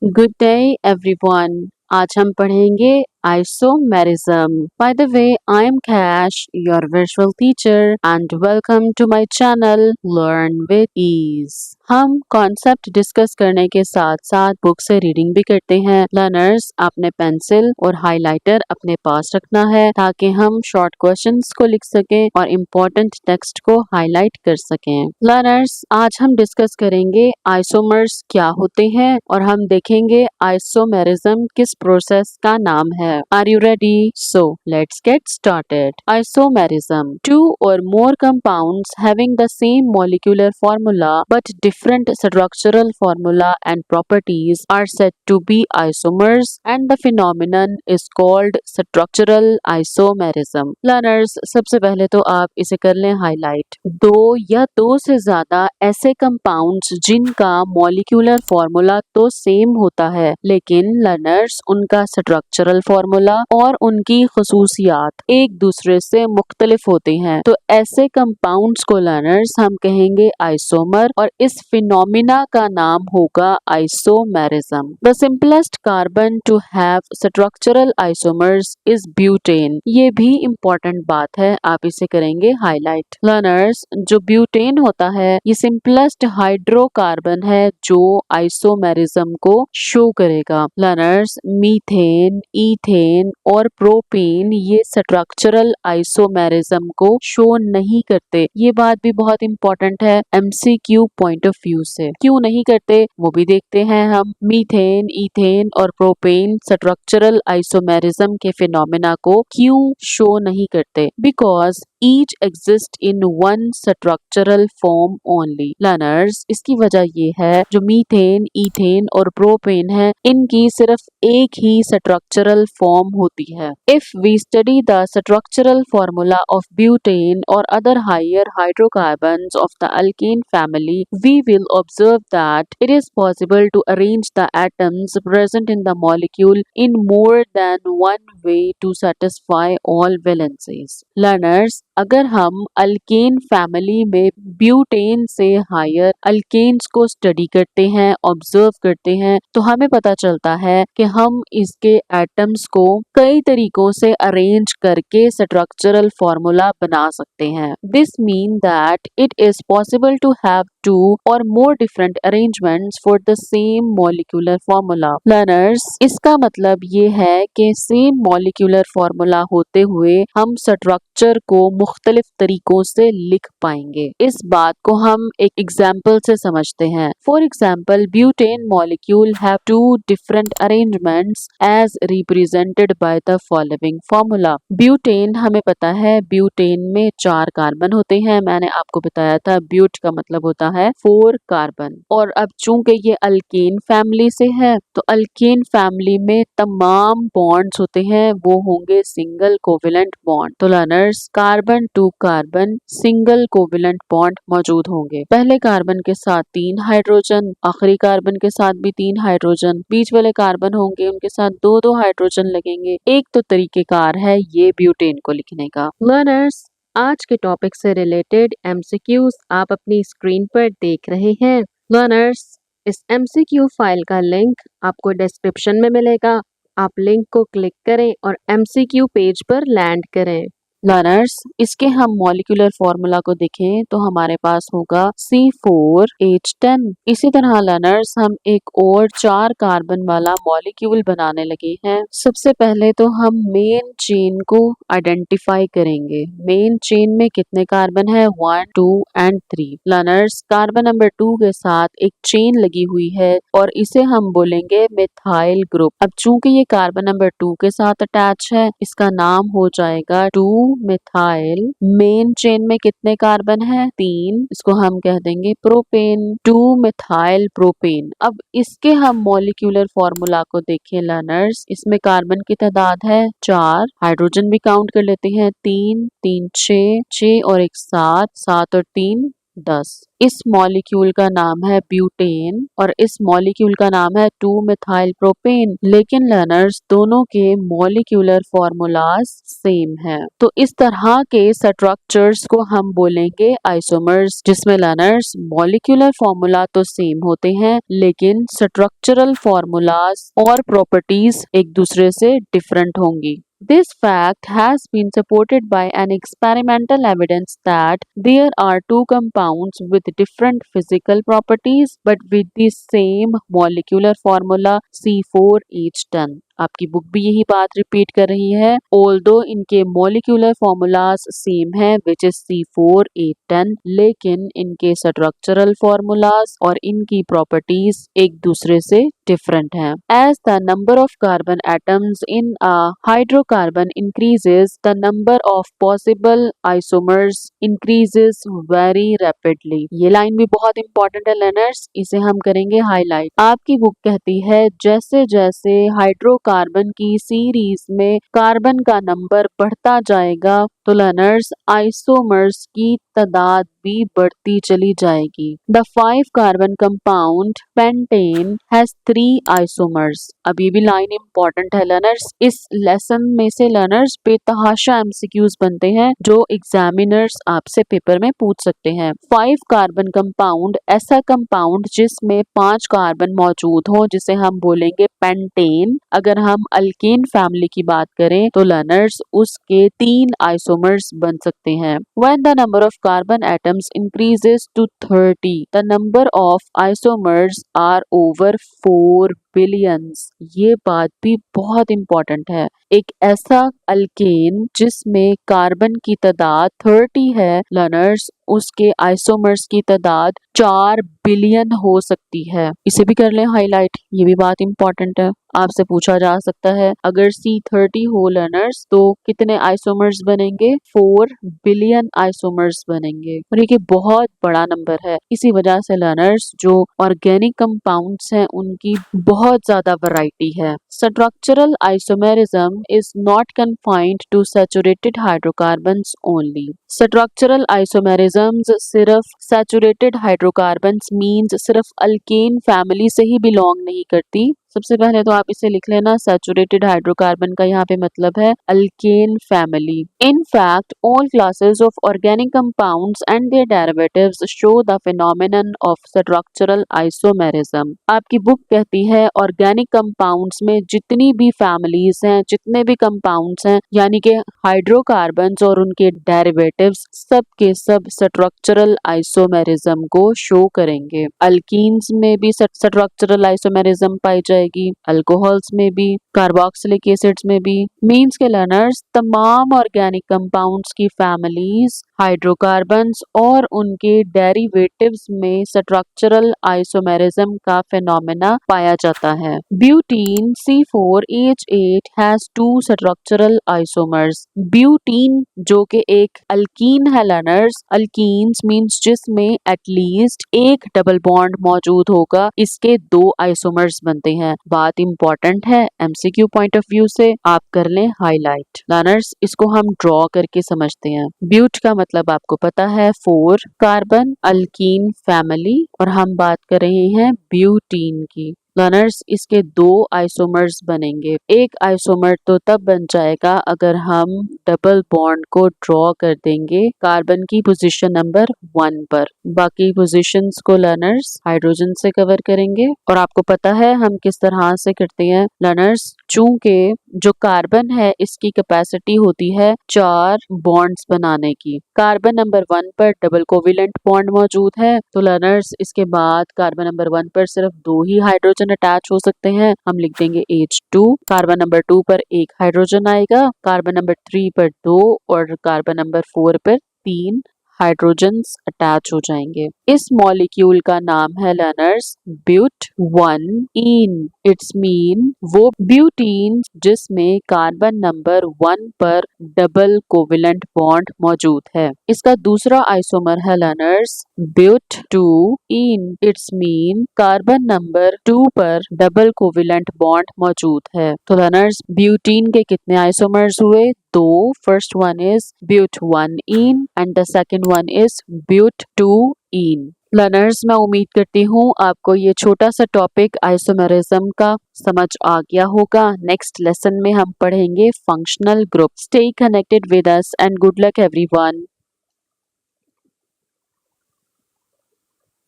Good day everyone. आज हम पढ़ेंगे isomerism. By the way, I am Cash, your visual teacher, and welcome to my channel Learn with Ease. हम concept discuss करने के साथ साथ बुक से रीडिंग भी करते हैं. लर्नर्स, आपने पेंसिल और हाइलाइटर अपने पास रखना है ताकि हम शॉर्ट क्वेश्चंस को लिख सकें और इम्पोर्टेंट टेक्स्ट को हाईलाइट कर सकें. लर्नर्स, आज हम डिस्कस करेंगे आइसोमर्स क्या होते हैं और हम देखेंगे आइसोमेरिज्म किस प्रोसेस का नाम है. Are you ready? So let's get started. Isomerism: two or more compounds having the same molecular formula but different structural formula and properties are said to be isomers, and the phenomenon is called structural isomerism. Learners, सबसे पहले तो आप इसे कर लें highlight. दो या दो से ज्यादा ऐसे कंपाउंड्स जिनका मॉलिक्यूलर फॉर्मूला तो सेम होता है लेकिन लर्नर्स उनका स्ट्रक्चरल फॉर्मूला और उनकी खसूसियात एक दूसरे से मुख्तलिफ होते हैं, तो ऐसे कंपाउंड्स को लर्नर्स हम कहेंगे आइसोमर और इस फिनोमिना का नाम होगा isomerism. The simplest carbon to have structural isomers is butane. ये भी इम्पोर्टेंट बात है, आप इसे करेंगे हाईलाइट. लर्नर्स, जो ब्यूटेन होता है ये सिंपलेस्ट हाइड्रोकार्बन है जो आइसोमेरिज्म को शो करेगा. लर्नर्स, मीथेन, ईथेन और प्रोपेन ये स्ट्रक्चरल आइसोमेरिज्म को शो नहीं करते. ये बात भी बहुत इंपॉर्टेंट है एमसीक्यू पॉइंट ऑफ व्यू से. क्यों नहीं करते वो भी देखते हैं हम. मीथेन, ईथेन और प्रोपेन स्ट्रक्चरल आइसोमेरिज्म के फिनोमेना को क्यों शो नहीं करते? Because each exist in one structural form only. Learners, इसकी वजह ये है जो मीथेन, ईथेन और प्रोपेन है इनकी सिर्फ एक ही स्ट्रक्चरल फॉर्म होती है. If we study the structural formula of butane or other higher hydrocarbons of the alkane family, we will observe that it is possible to arrange the atoms present in the molecule in more than one way to satisfy all valencies. Learners, अगर हम alkane family में butane से higher alkanes को study करते हैं, observe करते हैं, तो हमें पता चलता है कि हम इसके एटम्स को कई तरीकों से अरेंज करके स्ट्रक्चरल फॉर्मूला बना सकते हैं. This mean that it is possible to have two or more different arrangements for the same molecular formula. Learners, इसका मतलब ये है कि सेम मॉलिक्यूलर फॉर्मूला होते हुए हम स्ट्रक्चर को मुख्तलिफ तरीकों से लिख पाएंगे. इस बात को हम एक एग्जाम्पल से समझते हैं. For example, butane molecule have two different arrangements as represented by the following formula. Butane, हमें पता है ब्यूटेन में 4 कार्बन होते हैं. मैंने आपको बताया था ब्यूट का मतलब होता है 4 कार्बन. और अब चूंकि ये अल्केन फैमिली से है तो अल्केन फैमिली में तमाम बॉन्ड्स होते हैं वो होंगे सिंगल कोवेलेंट बॉन्ड. तो learners, carbon to carbon single covalent bond मौजूद होंगे. पहले कार्बन के साथ 3 हाइड्रोजन, आखिरी कार्बन के साथ भी 3 हाइड्रोजन, बीच वाले कार्बन होंगे उनके साथ 2-2 हाइड्रोजन लगेंगे. एक तो तरीकेकार है ये ब्यूटेन को लिखने का. लर्नर्स, आज के टॉपिक से रिलेटेड एमसीक्यूज आप अपनी स्क्रीन पर देख रहे हैं. लर्नर्स, इस एमसीक्यू फाइल का लिंक आपको डिस्क्रिप्शन में मिलेगा. आप लिंक को क्लिक करें और एमसीक्यू पेज पर लैंड करें. लर्नर्स, इसके हम मॉलिक्यूलर फॉर्मूला को देखें तो हमारे पास होगा C4H10. इसी तरह लर्नर्स, हम एक और 4 कार्बन वाला मॉलिक्यूल बनाने लगे हैं. सबसे पहले तो हम मेन चेन को आइडेंटिफाई करेंगे. मेन चेन में कितने कार्बन है? 1, 2 एंड 3. लर्नर्स, कार्बन नंबर 2 के साथ एक चेन लगी हुई है और इसे हम बोलेंगे मिथाइल ग्रुप. अब चूंकि ये कार्बन नंबर 2 के साथ अटैच है, इसका नाम हो जाएगा 2 मिथाइल. मेन चेन में कितने कार्बन है? 3. इसको हम कह देंगे प्रोपेन. 2 methyl propane. अब इसके हम मॉलिक्यूलर फॉर्मूला को देखें लर्नर्स, इसमें कार्बन की तादाद है 4. हाइड्रोजन भी काउंट कर लेते हैं 3, 3 6, 6 और 1 7, 7 और 3 10। इस मॉलिक्यूल का नाम है ब्यूटेन और इस मॉलिक्यूल का नाम है 2 मिथाइल प्रोपेन, लेकिन लर्नर्स दोनों के मॉलिक्यूलर फॉर्मूलाज सेम है। तो इस तरह के स्ट्रक्चर्स को हम बोलेंगे आइसोमर्स, जिसमें लर्नर्स मॉलिक्यूलर फॉर्मूला तो सेम होते हैं लेकिन स्ट्रक्चरल फॉर्मूलाज और प्रॉपर्टीज एक दूसरे से डिफरेंट होंगी। This fact has been supported by an experimental evidence that there are two compounds with different physical properties but with the same molecular formula C4H10। आपकी बुक भी यही बात रिपीट कर रही है। Although इनके molecular formulas सेम है which is C4H10, लेकिन इनके स्ट्रक्चरल formulas और इनकी प्रॉपर्टीज एक दूसरे से different हैं। As the number of carbon atoms in a hydrocarbon increases, the number of possible isomers increases very rapidly। ये लाइन भी बहुत इंपॉर्टेंट है लर्नर्स, इसे हम करेंगे हाईलाइट। आपकी बुक कहती है जैसे जैसे हाइड्रोकार्बन की सीरीज में कार्बन का नंबर बढ़ता जाएगा तो लर्नर्स आइसोमर्स की तादाद भी बढ़ती चली जाएगी। The 5 carbon compound pentane has 3 isomers। अब ये भी लाइन इम्पोर्टेंट है लर्नर्स, इस लेसन में से लर्नर्स बेतहाशा एमसीक्यूज बनते हैं जो एग्जामिनर्स आपसे पेपर में पूछ सकते हैं। 5 कार्बन कंपाउंड ऐसा कंपाउंड जिसमें 5 कार्बन मौजूद हो जिसे हम बोलेंगे पेंटेन। अगर हम अल्केन फैमिली की बात करें तो लर्नर्स उसके 3 आइसोमर्स बन सकते हैं। When the number of carbon atoms increases to 30, the number of isomers are over 4 billions. ये बात भी बहुत इंपॉर्टेंट है। एक ऐसा अल्केन जिसमें कार्बन की तादाद 30 है लर्नर्स, उसके आइसोमर्स की तादाद 4 बिलियन हो सकती है। इसे भी कर लें हाईलाइट, ये भी बात इंपॉर्टेंट है। आपसे पूछा जा सकता है अगर C30 हो लर्नर्स तो कितने आइसोमर्स बनेंगे? 4 बिलियन आइसोमर्स बनेंगे और ये बहुत बड़ा नंबर है। इसी वजह से लर्नर्स जो ऑर्गेनिक कंपाउंड्स हैं उनकी बहुत ज्यादा वैरायटी है। Structural isomerism is not confined to saturated hydrocarbons only. Structural isomerisms सिर्फ सैचुरेटेड हाइड्रोकार्बन्स मींस सिर्फ अल्केन फैमिली से ही बिलोंग नहीं करती। सबसे पहले तो आप इसे लिख लेना, सैचुरेटेड हाइड्रोकार्बन का यहाँ पे मतलब है alkane family. In fact all classes of organic compounds and their derivatives show the phenomenon of structural isomerism. आपकी बुक कहती है ऑर्गेनिक कंपाउंड्स में जितनी भी फैमिलीज हैं, जितने भी कंपाउंड्स हैं, यानी कि हाइड्रोकार्बन्स और उनके डेरिवेटिव्स सब के सब स्ट्रक्चरल आइसोमेरिज्म को शो करेंगे। अल्कीन्स में भी स्ट्रक्चरल आइसोमेरिज्म पाई जाएगी, अल्कोहल्स में भी, कार्बोक्सिलिक एसिड्स में भी। मींस के लर्नर्स तमाम ऑर्गेनिक कंपाउंड्स की फैमिलीज, हाइड्रोकार्बन्स और उनके डेरिवेटिव्स में स्ट्रक्चरल आइसोमेरिज्म का फिनोमेना पाया जाता है। Butene C4H8 has 2 structural isomers. Butene जो कि एक अल्कीन है लर्नर्स, अल्कीन्स मींस जिसमें एटलीस्ट एक डबल बॉन्ड मौजूद होगा, इसके 2 आइसोमर्स बनते हैं। बात इंपॉर्टेंट है एमसीक्यू पॉइंट ऑफ व्यू से, आप कर लें हाईलाइट। लर्नर्स इसको हम ड्रॉ करके समझते हैं। ब्यूट का मतलब आपको पता है 4 कार्बन अल्कीन फैमिली और हम बात कर रहे हैं ब्यूटीन की। लर्नर्स इसके 2 आइसोमर्स बनेंगे। एक आइसोमर तो तब बन जाएगा अगर हम डबल बॉन्ड को ड्रॉ कर देंगे कार्बन की पोजीशन नंबर 1 पर। बाकी पोजीशंस को लर्नर्स हाइड्रोजन से कवर करेंगे और आपको पता है हम किस तरह से करते हैं लर्नर्स। चूंकि जो कार्बन है इसकी कैपेसिटी होती है 4 बॉन्ड्स बनाने की। कार्बन नंबर 1 पर डबल कोवेलेंट बॉन्ड मौजूद है तो लर्नर्स इसके बाद कार्बन नंबर 1 पर सिर्फ 2 ही हाइड्रोजन अटैच हो सकते हैं, हम लिख देंगे H2। कार्बन नंबर 2 पर एक हाइड्रोजन आएगा, कार्बन नंबर 3 पर 2 और कार्बन नंबर 4 पर 3 हाइड्रोजन्स अटैच हो जाएंगे। इस मॉलिक्यूल का नाम है लर्नर्स ब्यूट-1-ईन। इट्स मीन वो ब्यूटीन जिसमें कार्बन नंबर 1 पर डबल कोवेलेंट बॉन्ड मौजूद है। इसका दूसरा आइसोमर है learners but two ene. It's mean carbon number 2 पर डबल कोवेलेंट बॉन्ड मौजूद है। तो लर्नर्स ब्यूटीन के कितने आइसोमर्स हुए? दो, first one is but 1ene and the second one is but 2ene। Learners, मैं उम्मीद करती हूँ आपको ये छोटा सा टॉपिक आइसोमेरिज्म का समझ आ गया होगा। नेक्स्ट लेसन में हम पढ़ेंगे functional group. Stay connected with us and good luck everyone.